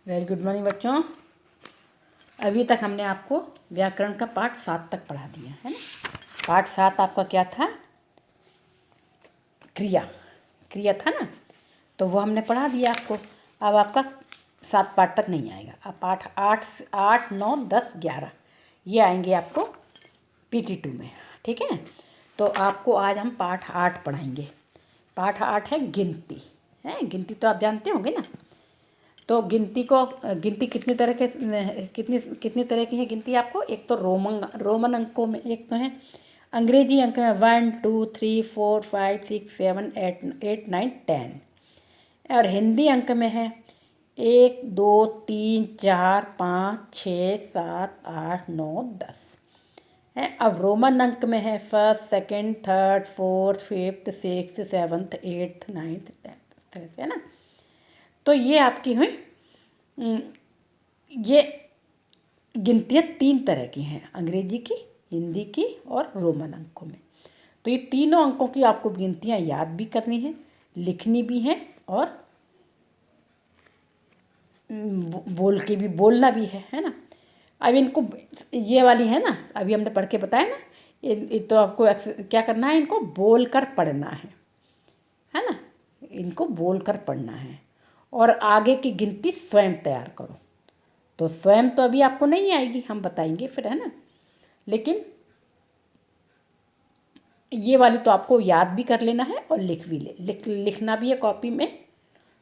Very good morning बच्चों। अभी तक हमने आपको व्याकरण का पाठ 7 तक पढ़ा दिया है ना। पाठ 7 आपका क्या था? क्रिया क्रिया था ना, तो वो हमने पढ़ा दिया आपको। अब आपका 7 पाठ तक नहीं आएगा। अब पाठ 8, 9, 10, 11 ये आएंगे आपको PT2 में। ठीक है, तो आपको आज हम पाठ 8 पढ़ाएंगे। पाठ 8 है गिनती। है गिनती तो आप जानते होंगे ना। तो गिनती कितनी तरह की है गिनती आपको? एक तो रोमन अंकों में, एक तो है अंग्रेजी अंक में 1, 2, 3, 4, 5, 6, 7, 8, 9, 10। और हिंदी अंक में है 1, 2, 3, 4, 5, 6, 7, 8, 9, 10 है। अब रोमन अंक में है 1st, 2nd, 3rd, 4th, 5th, 6th, 7th, 8th, 9th, 10th, है ना। तो ये आपकी हुई। ये गिनतियाँ 3 तरह की हैं, अंग्रेजी की, हिंदी की और रोमन अंकों में। तो ये तीनों अंकों की आपको गिनतियाँ याद भी करनी है, लिखनी भी है और बोल के भी बोलना भी है ना। अब इनको ये वाली है ना, अभी हमने पढ़ के बताया ना। ये तो आपको क्या करना है, इनको बोल कर पढ़ना है ना। इनको बोल कर पढ़ना है और आगे की गिनती स्वयं तैयार करो। तो स्वयं तो अभी आपको नहीं आएगी, हम बताएंगे फिर, है ना। लेकिन ये वाली तो आपको याद भी कर लेना है और लिखना भी है कॉपी में।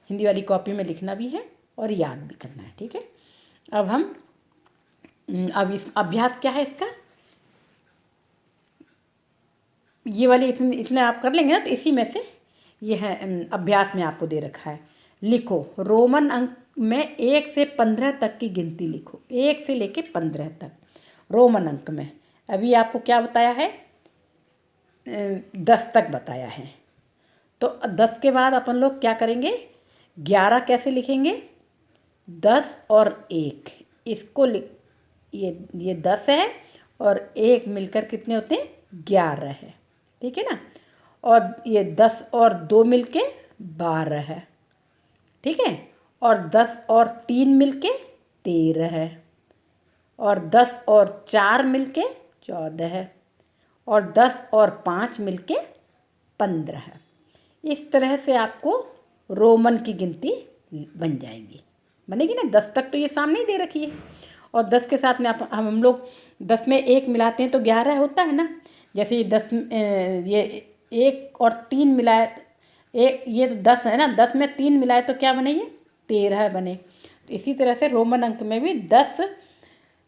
हिंदी वाली कॉपी में लिखना भी है और याद भी करना है। ठीक है, अब हम अब इस अभ्यास क्या है इसका, ये वाली इतने आप कर लेंगे ना, तो इसी में से ये है। अभ्यास में आपको दे रखा है, लिखो रोमन अंक में 1 से 15 तक की गिनती लिखो। 1 से लेके 15 तक रोमन अंक में। अभी आपको क्या बताया है? 10 तक बताया है। तो 10 के बाद अपन लोग क्या करेंगे? 11 कैसे लिखेंगे? 10 और 1 इसको लिख, ये 10 है और 1 मिलकर कितने होते हैं? 11 है। ठीक है ना। और ये 10 और 2 मिलके 12 है। ठीक है, और 10 और 3 मिलके 13 है, और 10 और 4 मिलके 14 है, और 10 और 5 मिलके 15 है। इस तरह से आपको रोमन की गिनती बन जाएगी, बनेगी ना। 10 तक तो ये सामने ही दे रखी है, और 10 के साथ में हम लोग 10 में 1 मिलाते हैं तो 11 होता है ना। जैसे ये 10 ये 1 और 3 मिलाए, एक ये तो 10 है ना, 10 में 3 मिलाए तो क्या बने? ये 13 बने। तो इसी तरह से रोमन अंक में भी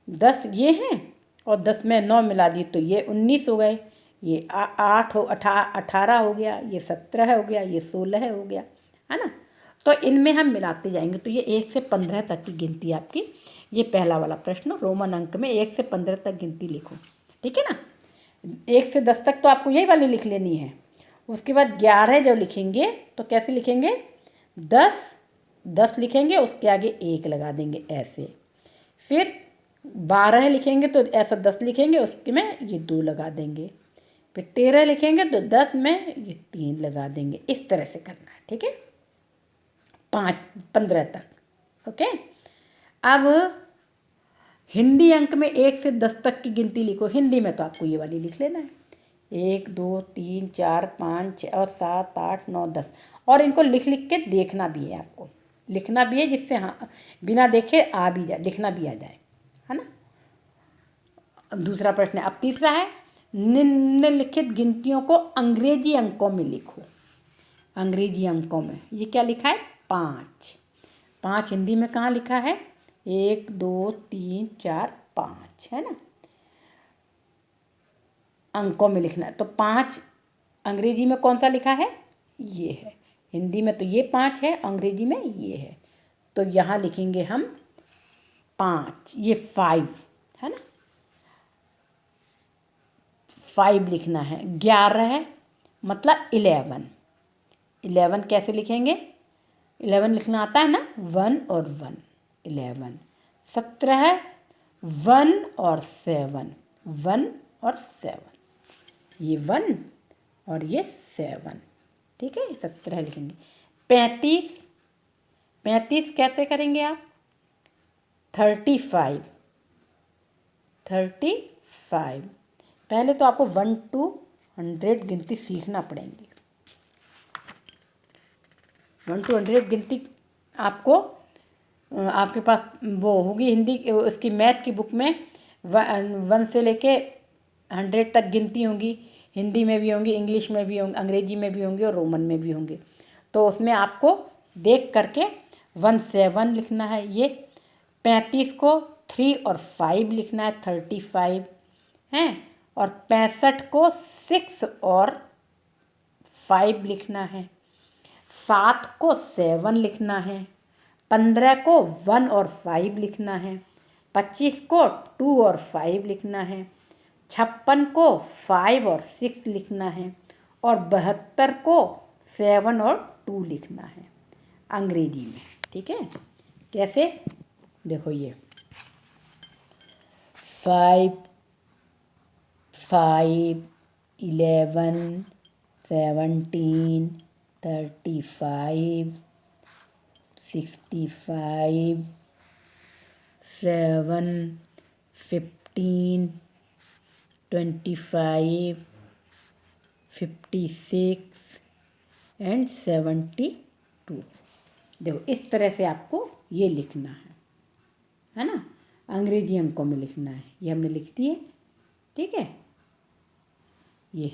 10 ये हैं और 10 में 9 मिला दिए तो ये 19 हो गए। ये 18 हो गया, ये 17 हो गया, ये 16 हो गया, है ना। तो इनमें हम मिलाते जाएंगे। तो ये 1 से 15 तक की गिनती आपकी। ये पहला वाला प्रश्न, रोमन अंक में 1 से 15 तक गिनती लिखो। ठीक है ना। 1 से 10 तक तो आपको यही वाली लिख लेनी है। उसके बाद 11 जो लिखेंगे तो कैसे लिखेंगे? 10 लिखेंगे, उसके आगे 1 लगा देंगे ऐसे। फिर 12 लिखेंगे तो ऐसा 10 लिखेंगे, उसके में ये 2 लगा देंगे। फिर 13 लिखेंगे तो 10 में ये 3 लगा देंगे। इस तरह से करना है। ठीक है, 15 तक। ओके। अब हिंदी अंक में 1 से 10 तक की गिनती लिखो। हिंदी में तो आपको ये वाली लिख लेना है, 1, 2, 3, 4, 5, 6 और 7, 8, 9, 10। और इनको लिख के देखना भी है, आपको लिखना भी है, जिससे हाँ बिना देखे आ भी जाए, लिखना भी आ जाए, है ना। अब दूसरा प्रश्न है। अब तीसरा है, निम्नलिखित गिनतियों को अंग्रेजी अंकों में लिखो। अंग्रेजी अंकों में ये क्या लिखा है? 5 हिंदी में कहाँ लिखा है? 1, 2, 3, 4, 5, है ना। अंकों में लिखना है तो 5 अंग्रेजी में कौन सा लिखा है? ये है। हिंदी में तो ये 5 है, अंग्रेजी में ये है। तो यहाँ लिखेंगे हम 5, ये 5 है ना। 5 लिखना है। 11 है मतलब 11 कैसे लिखेंगे? 11 लिखना आता है ना, 1 और 1, 11। 17 है 1 और 7, 1 और 7, ये 1 और ये 7। ठीक है, 17 लिखेंगे। 35 कैसे करेंगे आप? 35 पहले तो आपको 1 to 100 गिनती सीखना पड़ेगी। 1 to 100 गिनती आपको आपके पास वो होगी हिंदी उसकी मैथ की बुक में 1 से लेके 100 तक गिनती होंगी। हिंदी में भी होंगी, इंग्लिश में भी होंगी, अंग्रेजी में भी होंगी और रोमन में भी होंगे। तो उसमें आपको देख करके 1 से 1 लिखना है। ये 35 को 3 और 5 लिखना है, 35 हैं। और 65 को 6 और 5 लिखना है। 7 को 7 लिखना है। 15 को 1 और 5 लिखना है। 25 को 2 और 5 लिखना है। 56 को 5 और 6 लिखना है। और 72 को 7 और 2 लिखना है अंग्रेजी में। ठीक है, कैसे देखो ये 5 5 11 17 35 65 7 15 25 56 एंड 72। देखो इस तरह से आपको ये लिखना है ना। अंग्रेजी अंकों में लिखना है, ये हमने लिख दिए। ठीक है, ये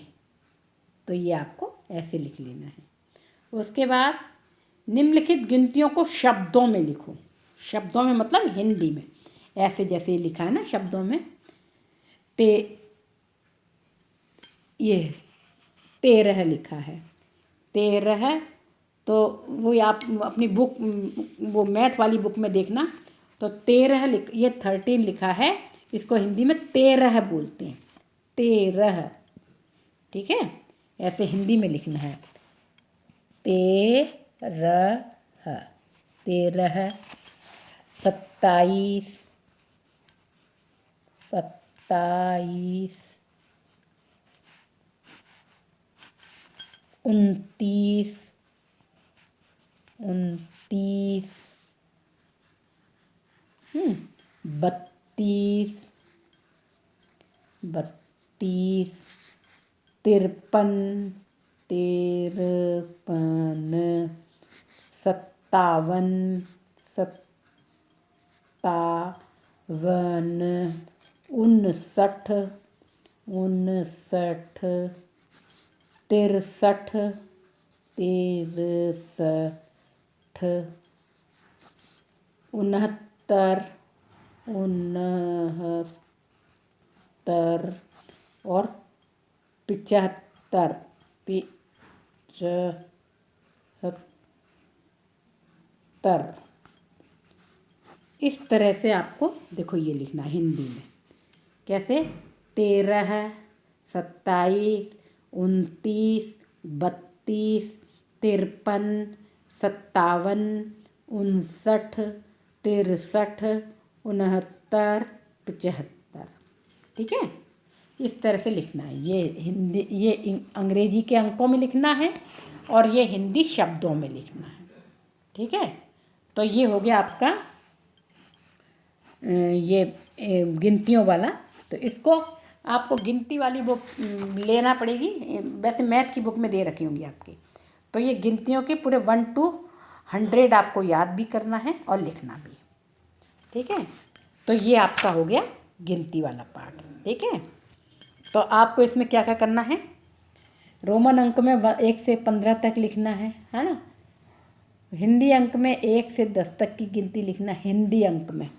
तो ये आपको ऐसे लिख लेना है। उसके बाद निम्नलिखित गिनतियों को शब्दों में लिखो। शब्दों में मतलब हिंदी में, ऐसे जैसे लिखा है ना शब्दों में। ये 13 लिखा है, 13। तो वो आप अपनी बुक वो मैथ वाली बुक में देखना। तो 13 ये 13 लिखा है, इसको हिंदी में 13 बोलते हैं, 13। ठीक है, ऐसे हिंदी में लिखना है 13 13। 27 27 29 29 32 32 53 53 57 57 59 59 63 63 69 69 और 75 75। इस तरह से आपको देखो ये लिखना है हिंदी में। कैसे 13 27 29 32 53 57 59 63 69 75। ठीक है, इस तरह से लिखना है। ये हिंदी ये अंग्रेजी के अंकों में लिखना है और ये हिंदी शब्दों में लिखना है। ठीक है, तो ये हो गया आपका ये गिनतियों वाला। तो इसको आपको गिनती वाली बुक लेना पड़ेगी, वैसे मैथ की बुक में दे रखी होंगी आपकी। तो ये गिनतियों के पूरे 1 to 100 आपको याद भी करना है और लिखना भी। ठीक है, तो ये आपका हो गया गिनती वाला पार्ट। ठीक है, तो आपको इसमें क्या क्या करना है। रोमन अंक में 1 से 15 तक लिखना है ना। हिंदी अंक में 1 से 10 तक की गिनती लिखना है हिंदी अंक में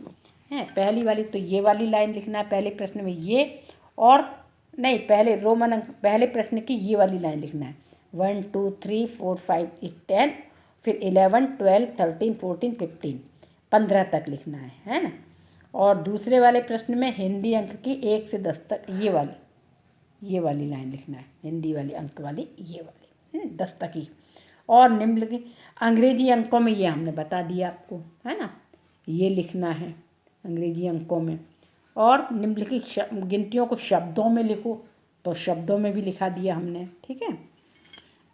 है। पहली वाली तो ये वाली लाइन लिखना है पहले प्रश्न में, ये और नहीं पहले रोमन अंक पहले प्रश्न की ये वाली लाइन लिखना है 1 2 3 4 5 10, फिर 11 12 13 14 15 15 तक लिखना है ना। और दूसरे वाले प्रश्न में हिंदी अंक की 1 से 10 तक ये वाली लाइन लिखना है, हिंदी वाली अंक वाली ये वाली 10 तक ही। और निम्नलिखित अंग्रेजी अंकों में ये हमने बता दिया आपको, है ना, ये लिखना है अंग्रेजी अंकों में। और निम्नलिखित गिनतियों को शब्दों में लिखो, तो शब्दों में भी लिखा दिया हमने। ठीक है,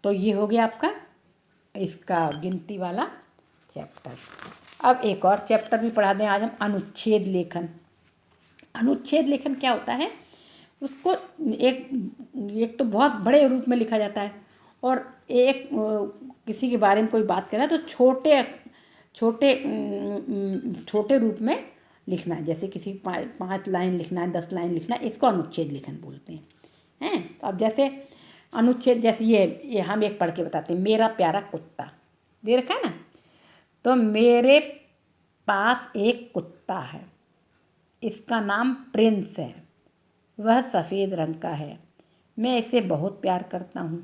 तो ये हो गया आपका इसका गिनती वाला चैप्टर। अब एक और चैप्टर भी पढ़ा दें आज हम, अनुच्छेद लेखन। अनुच्छेद लेखन क्या होता है, उसको एक एक तो बहुत बड़े रूप में लिखा जाता है, और एक किसी के बारे में कोई बात कर रहा है तो छोटे छोटे छोटे रूप में लिखना है। जैसे किसी 5 लाइन लिखना है, 10 लाइन लिखना है, इसको अनुच्छेद लेखन बोलते हैं। तो अब जैसे अनुच्छेद, जैसे ये हम एक पढ़ के बताते हैं। मेरा प्यारा कुत्ता दे रखा है ना, तो मेरे पास एक कुत्ता है, इसका नाम प्रिंस है, वह सफ़ेद रंग का है, मैं इसे बहुत प्यार करता हूँ।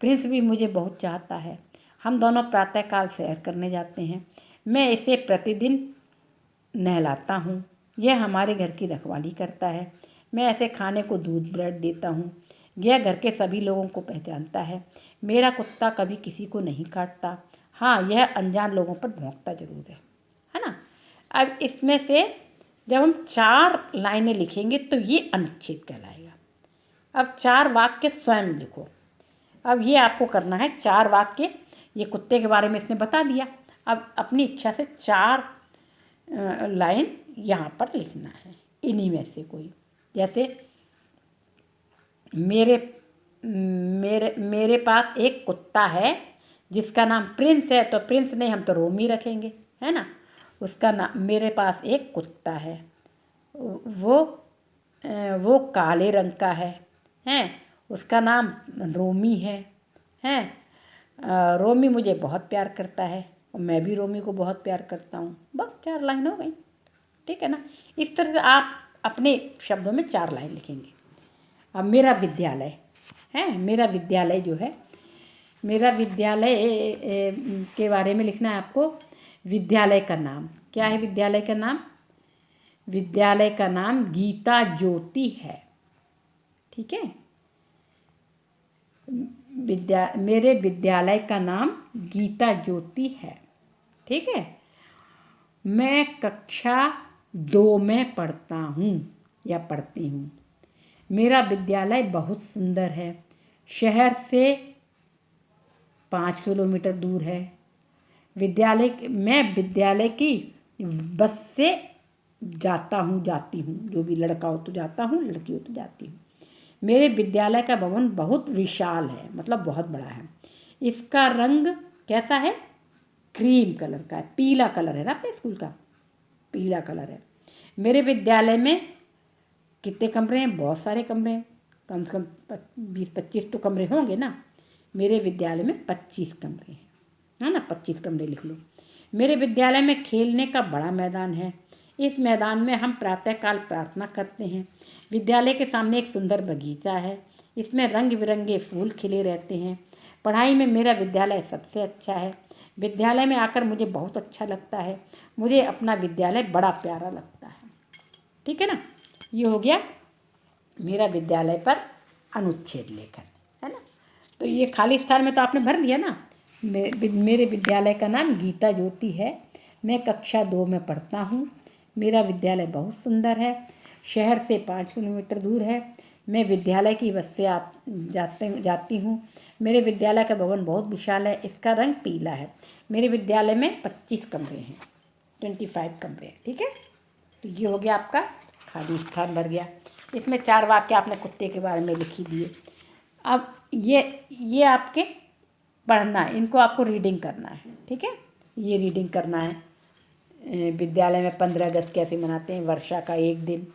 प्रिंस भी मुझे बहुत चाहता है, हम दोनों प्रातःकाल सैर करने जाते हैं, मैं इसे प्रतिदिन नहलाता हूँ, यह हमारे घर की रखवाली करता है, मैं ऐसे खाने को दूध ब्रेड देता हूँ, यह घर के सभी लोगों को पहचानता है, मेरा कुत्ता कभी किसी को नहीं काटता, हाँ यह अनजान लोगों पर भौंकता ज़रूर है ना। अब इसमें से जब हम 4 लाइनें लिखेंगे तो ये अनुच्छेद कहलाएगा। अब 4 वाक्य स्वयं लिखो। अब ये आपको करना है 4 वाक्य, ये कुत्ते के बारे में इसने बता दिया, अब अपनी इच्छा से 4 लाइन यहाँ पर लिखना है, इन्हीं में से कोई। जैसे मेरे मेरे मेरे पास एक कुत्ता है जिसका नाम प्रिंस है, तो प्रिंस नहीं, हम तो रोमी रखेंगे, है ना। उसका नाम, मेरे पास एक कुत्ता है, वो काले रंग का है, उसका नाम रोमी है। रोमी मुझे बहुत प्यार करता है और मैं भी रोमी को बहुत प्यार करता हूँ। बस 4 लाइन हो गई, ठीक है ना। इस तरह से आप अपने शब्दों में 4 लाइन लिखेंगे। अब मेरा विद्यालय है, मेरा विद्यालय जो है, मेरा विद्यालय के बारे में लिखना है आपको। विद्यालय का नाम क्या है, विद्यालय का नाम, विद्यालय का नाम गीता ज्योति है, ठीक है। मेरे विद्यालय का नाम गीता ज्योति है, ठीक है। मैं कक्षा 2 में पढ़ता हूँ या पढ़ती हूँ, मेरा विद्यालय बहुत सुंदर है, शहर से 5 किलोमीटर दूर है। मैं विद्यालय की बस से जाती हूँ, जो भी लड़का हो तो जाता हूँ, लड़की हो तो जाती हूँ। मेरे विद्यालय का भवन बहुत विशाल है, मतलब बहुत बड़ा है, इसका रंग कैसा है, क्रीम कलर का है, पीला कलर है ना, अपने स्कूल का पीला कलर है। मेरे विद्यालय में कितने कमरे हैं, बहुत सारे कमरे हैं, कम से कम 20-25 तो कमरे होंगे ना। मेरे विद्यालय में 25 कमरे हैं, है ना, 25 कमरे लिख लो। मेरे विद्यालय में खेलने का बड़ा मैदान है, इस मैदान में हम प्रातःकाल प्रार्थना करते हैं। विद्यालय के सामने एक सुंदर बगीचा है, इसमें रंग बिरंगे फूल खिले रहते हैं। पढ़ाई में मेरा विद्यालय सबसे अच्छा है, विद्यालय में आकर मुझे बहुत अच्छा लगता है, मुझे अपना विद्यालय बड़ा प्यारा लगता है, ठीक है ना। ये हो गया मेरा विद्यालय पर अनुच्छेद लेखन, है ना। तो ये खाली स्थान में तो आपने भर लिया ना। मेरे विद्यालय का नाम गीता ज्योति है, मैं कक्षा 2 में पढ़ता हूँ, मेरा विद्यालय बहुत सुंदर है, शहर से 5 किलोमीटर दूर है, मैं विद्यालय की बस से जाती हूँ, मेरे विद्यालय का भवन बहुत विशाल है, इसका रंग पीला है, मेरे विद्यालय में 25 कमरे हैं, 25 कमरे हैं, ठीक है। तो ये हो गया आपका खाली स्थान भर गया। इसमें 4 वाक्य आपने कुत्ते के बारे में लिख ही दिए। अब ये आपके पढ़ना है, इनको आपको रीडिंग करना है, ठीक है। ये रीडिंग करना है। विद्यालय में 15 अगस्त कैसे मनाते हैं, वर्षा का एक दिन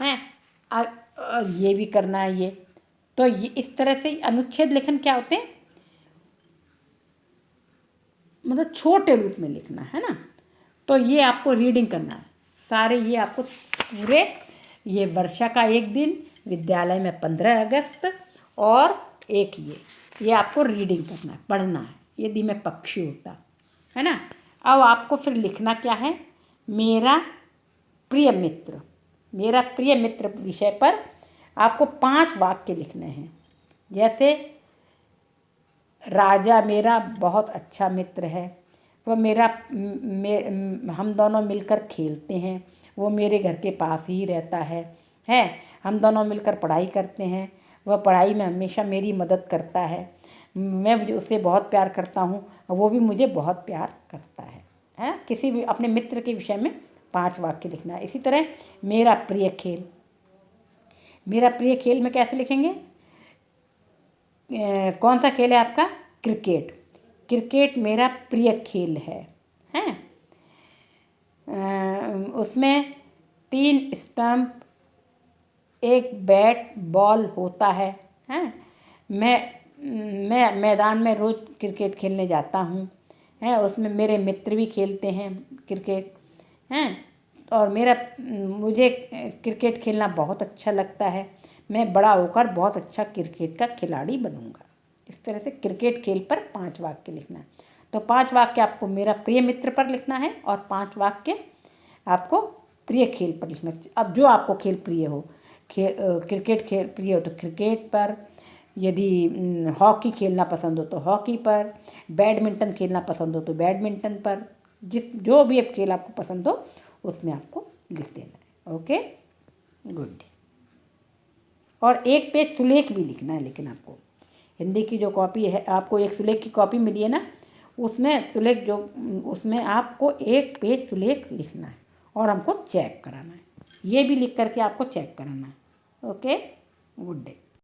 है, और ये भी करना है ये। तो ये इस तरह से अनुच्छेद लेखन क्या होते हैं, मतलब छोटे रूप में लिखना है ना। तो ये आपको रीडिंग करना है सारे, ये आपको पूरे, ये वर्षा का एक दिन, विद्यालय में 15 अगस्त, और एक ये आपको रीडिंग करना है, पढ़ना है। यदि मैं पक्षी होता, है ना। अब आपको फिर लिखना क्या है, मेरा प्रिय मित्र। मेरा प्रिय मित्र विषय पर आपको 5 वाक्य लिखने हैं। जैसे राजा मेरा बहुत अच्छा मित्र है, वह हम दोनों मिलकर खेलते हैं, वो मेरे घर के पास ही रहता है, हम दोनों मिलकर पढ़ाई करते हैं, वह पढ़ाई में हमेशा मेरी मदद करता है, मैं उससे बहुत प्यार करता हूँ और वो भी मुझे बहुत प्यार करता है है, किसी भी अपने मित्र के विषय में 5 वाक्य लिखना है। इसी तरह मेरा प्रिय खेल, मेरा प्रिय खेल में कैसे लिखेंगे? कौन सा खेल है आपका? क्रिकेट। क्रिकेट मेरा प्रिय खेल है, हैं? उसमें 3 स्टंप, एक बैट बॉल होता है, हैं? मैं मैदान में रोज़ क्रिकेट खेलने जाता हूँ, हैं? उसमें मेरे मित्र भी खेलते हैं क्रिकेट, हैं? और मुझे क्रिकेट खेलना बहुत अच्छा लगता है। मैं बड़ा होकर बहुत अच्छा क्रिकेट का खिलाड़ी बनूंगा। इस तरह से क्रिकेट खेल पर 5 वाक्य लिखना है। तो 5 वाक्य आपको मेरा प्रिय मित्र पर लिखना है और 5 वाक्य आपको प्रिय खेल पर लिखना है। अब जो आपको खेल प्रिय हो, क्रिकेट खेल प्रिय हो तो क्रिकेट पर, यदि हॉकी खेलना पसंद हो तो हॉकी पर, बैडमिंटन खेलना पसंद हो तो बैडमिंटन पर, जो भी अब खेल आपको पसंद हो उसमें आपको लिख देना है। Okay, good. और एक पेज सुलेख भी लिखना है, लेकिन आपको हिंदी की जो कॉपी है, आपको एक सुलेख की कॉपी मिली है ना, उसमें आपको एक पेज सुलेख लिखना है और हमको चेक कराना है। ये भी लिख करके आपको चेक कराना है। Okay, good day.